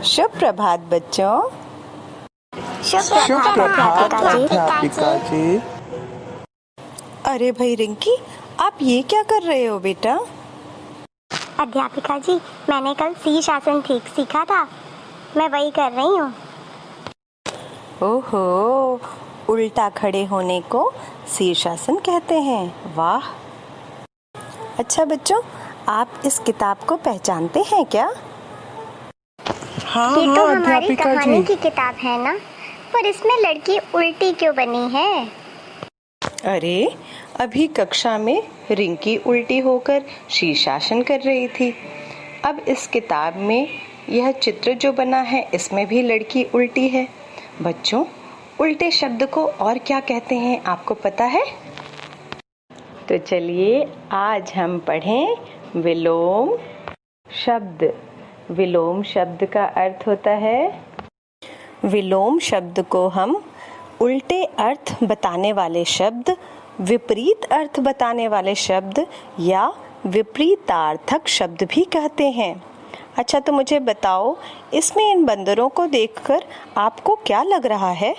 शुभ प्रभात बच्चों। शुभ प्रभात अध्यापिका जी। अरे भाई रिंकी, आप ये क्या कर रहे हो बेटा? अध्यापिका जी, मैंने कल शीर्षासन ठीक सीखा था, मैं वही कर रही हूँ। ओहो, उल्टा खड़े होने को शीर्षासन कहते हैं। वाह। अच्छा बच्चों, आप इस किताब को पहचानते हैं क्या? ये तो हमारी कहानी की किताब है ना, पर इसमें लड़की उल्टी क्यों बनी है? अरे, अभी कक्षा में रिंकी उल्टी होकर शीर्षासन कर रही थी। अब इस किताब में यह चित्र जो बना है, इसमें भी लड़की उल्टी है। बच्चों, उल्टे शब्द को और क्या कहते हैं, आपको पता है? तो चलिए आज हम पढ़ें विलोम शब्द। विलोम शब्द का अर्थ होता है, विलोम शब्द को हम उल्टे अर्थ बताने वाले शब्द, विपरीत अर्थ बताने वाले शब्द या विपरीतार्थक शब्द भी कहते हैं। अच्छा, तो मुझे बताओ, इसमें इन बंदरों को देखकर आपको क्या लग रहा है?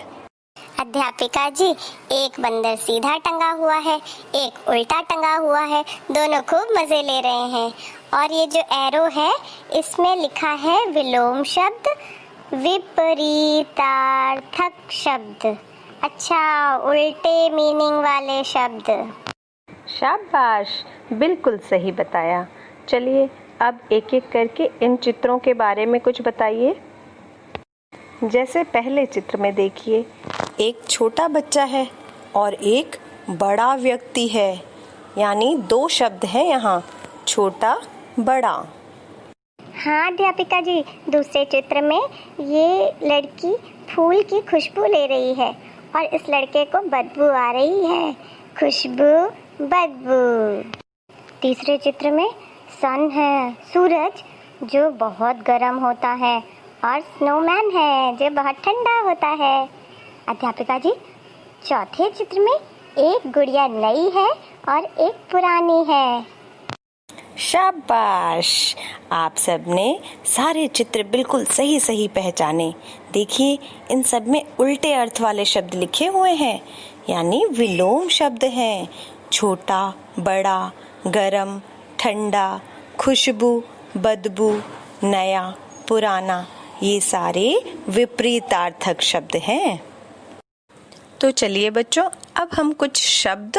अध्यापिका जी, एक बंदर सीधा टंगा हुआ है, एक उल्टा टंगा हुआ है, दोनों खूब मजे ले रहे हैं। और ये जो एरो है, इसमें लिखा है विलोम शब्द, विपरीतार्थक शब्द। अच्छा, उल्टे मीनिंग वाले शब्द। शाबाश, बिल्कुल सही बताया। चलिए अब एक एक करके इन चित्रों के बारे में कुछ बताइए। जैसे पहले चित्र में देखिए, एक छोटा बच्चा है और एक बड़ा व्यक्ति है, यानी दो शब्द हैं यहाँ, छोटा बड़ा। हाँ अध्यापिका जी, दूसरे चित्र में ये लड़की फूल की खुशबू ले रही है और इस लड़के को बदबू आ रही है, खुशबू बदबू। तीसरे चित्र में सन है, सूरज जो बहुत गर्म होता है, और स्नोमैन है जो बहुत ठंडा होता है। अध्यापिका जी, चौथे चित्र में एक गुड़िया नई है और एक पुरानी है। शाबाश, आप सबने सारे चित्र बिल्कुल सही सही पहचाने। देखिए, इन सब में उल्टे अर्थ वाले शब्द लिखे हुए हैं, यानी विलोम शब्द हैं। छोटा, बड़ा, गरम, ठंडा, खुशबू, बदबू, नया, पुराना, ये सारे विपरीतार्थक शब्द हैं। तो चलिए बच्चों, अब हम कुछ शब्द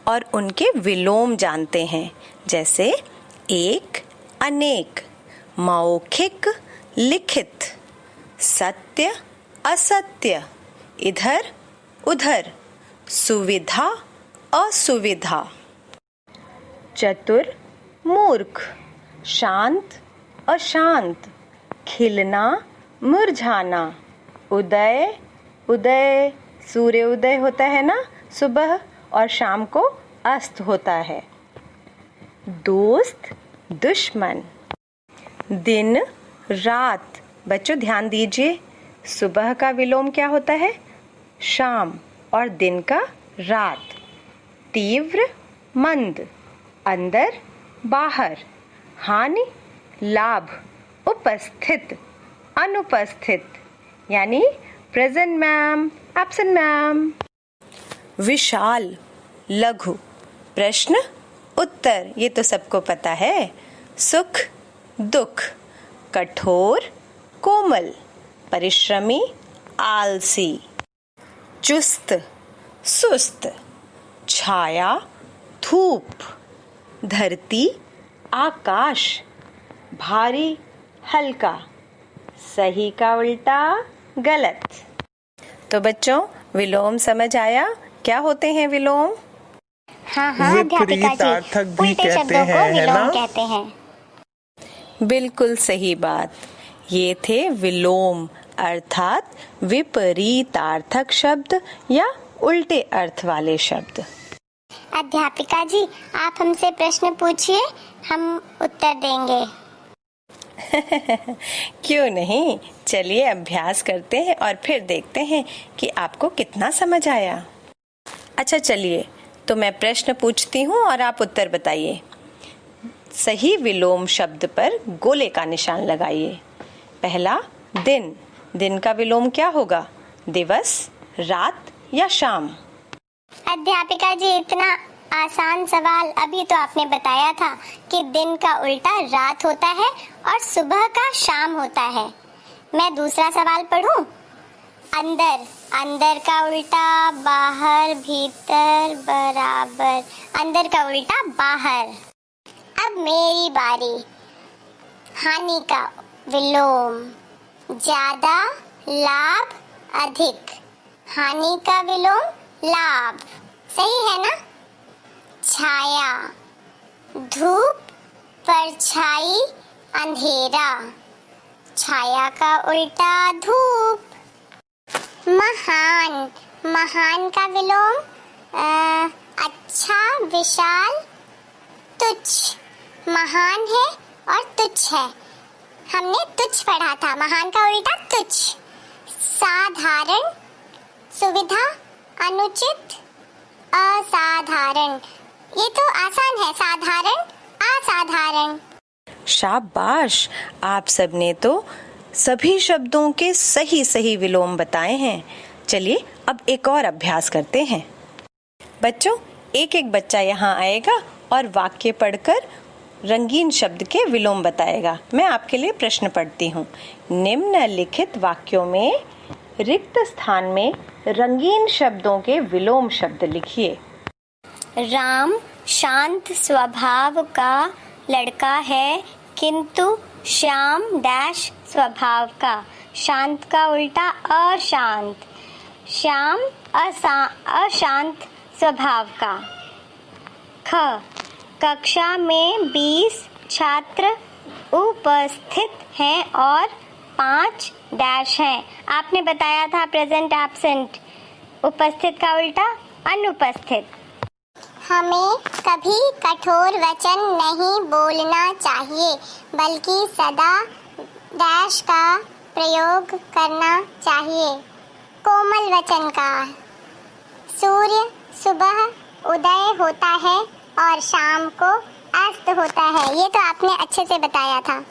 और उनके विलोम जानते हैं। जैसे एक, अनेक, मौखिक, लिखित, सत्य, असत्य, इधर, उधर, सुविधा, असुविधा, चतुर, मूर्ख, शांत, अशांत, खिलना, मुरझाना, उदय, उदय, सूर्य उदय होता है ना सुबह, और शाम को अस्त होता है। दोस्त, दुश्मन, दिन, रात। बच्चों ध्यान दीजिए, सुबह का विलोम क्या होता है? शाम, और दिन का रात। तीव्र, मंद, अंदर, बाहर, हानि, लाभ, उपस्थित, अनुपस्थित, यानी प्रेजेंट मैम, एब्सेंट मैम। विशाल, लघु, प्रश्न, उत्तर, ये तो सबको पता है। सुख, दुख, कठोर, कोमल, परिश्रमी, आलसी, चुस्त, सुस्त, छाया, धूप, धरती, आकाश, भारी, हल्का, सही का उल्टा गलत। तो बच्चों, विलोम समझ आया? क्या होते हैं विलोम? हाँ अध्यापिका जी, उल्टे शब्दों को विलोम कहते हैं। बिल्कुल सही बात। ये थे विलोम, अर्थात विपरीतार्थक शब्द या उल्टे अर्थ वाले शब्द। अध्यापिका जी, आप हमसे प्रश्न पूछिए, हम उत्तर देंगे। क्यों नहीं, चलिए अभ्यास करते हैं और फिर देखते हैं कि आपको कितना समझ आया। अच्छा चलिए, तो मैं प्रश्न पूछती हूँ और आप उत्तर बताइए। सही विलोम शब्द पर गोले का निशान लगाइए। पहला दिन, दिन का विलोम क्या होगा? दिवस, रात या शाम? अध्यापिका जी, इतना आसान सवाल। अभी तो आपने बताया था कि दिन का उल्टा रात होता है और सुबह का शाम होता है। मैं दूसरा सवाल पढ़ूं? अंदर, अंदर का उल्टा बाहर, भीतर, बराबर। अंदर का उल्टा बाहर। अब मेरी बारी। हानि का विलोम, ज्यादा, लाभ, अधिक। हानि का विलोम लाभ, सही है ना? छाया, धूप, परछाई, अंधेरा। छाया का उल्टा धूप। महान, महान का विलोम अच्छा, विशाल, तुच्छ। महान है और तुच्छ है। हमने तुच्छ पढ़ा था, महान का उल्टा तुच्छ। साधारण, सुविधा, अनुचित, असाधारण। ये तो आसान है, साधारण, असाधारण। शाबाश, आप सबने तो सभी शब्दों के सही सही विलोम बताए हैं। चलिए अब एक और अभ्यास करते हैं। बच्चों, एक एक बच्चा यहाँ आएगा और वाक्य पढ़कर रंगीन शब्द के विलोम बताएगा। मैं आपके लिए प्रश्न पढ़ती हूँ। निम्नलिखित वाक्यों में रिक्त स्थान में रंगीन शब्दों के विलोम शब्द लिखिए। राम शांत स्वभाव का लड़का है, किंतु श्याम डैश स्वभाव का। शांत का उल्टा अशांत। श्याम अशांत स्वभाव का। ख, कक्षा में 20 छात्र उपस्थित हैं और 5 डैश हैं। आपने बताया था प्रेजेंट एब्सेंट। उपस्थित का उल्टा अनुपस्थित। हमें कभी कठोर वचन नहीं बोलना चाहिए, बल्कि सदा डैश का प्रयोग करना चाहिए। कोमल वचन का। सूर्य सुबह उदय होता है और शाम को अस्त होता है। ये तो आपने अच्छे से बताया था।